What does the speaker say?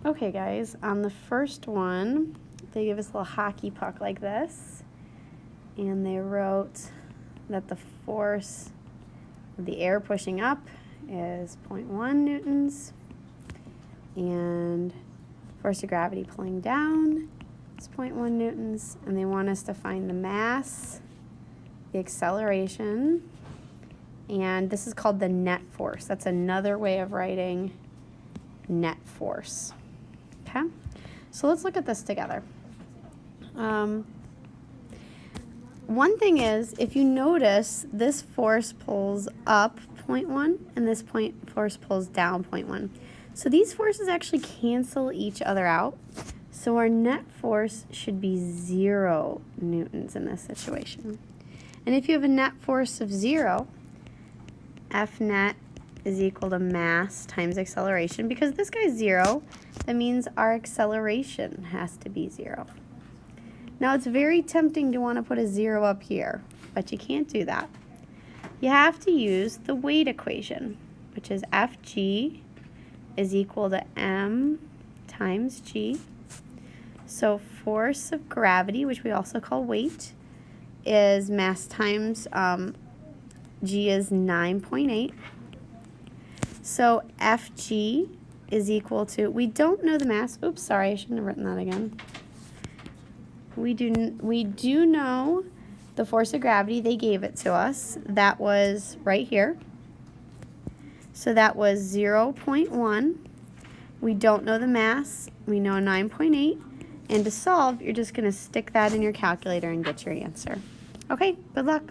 Okay guys, on the first one, they give us a little hockey puck like this, and they wrote that the force of the air pushing up is 0.1 newtons, and force of gravity pulling down is 0.1 newtons, and they want us to find the mass, the acceleration, and this is called the net force. That's another way of writing net force. Okay, so let's look at this together. One thing is, if you notice, this force pulls up 0.1 and this force pulls down 0.1. So these forces actually cancel each other out. So our net force should be 0 newtons in this situation. And if you have a net force of 0, F net is equal to mass times acceleration. Because this guy's 0, that means our acceleration has to be 0. Now it's very tempting to want to put a 0 up here, but you can't do that. You have to use the weight equation, which is Fg is equal to m times g. So force of gravity, which we also call weight, is mass times g is 9.8. So Fg is equal to, we don't know the mass. Oops, sorry, I shouldn't have written that again. We do know the force of gravity. They gave it to us. That was right here. So that was 0.1. We don't know the mass. We know 9.8. And to solve, you're just going to stick that in your calculator and get your answer. Okay, good luck.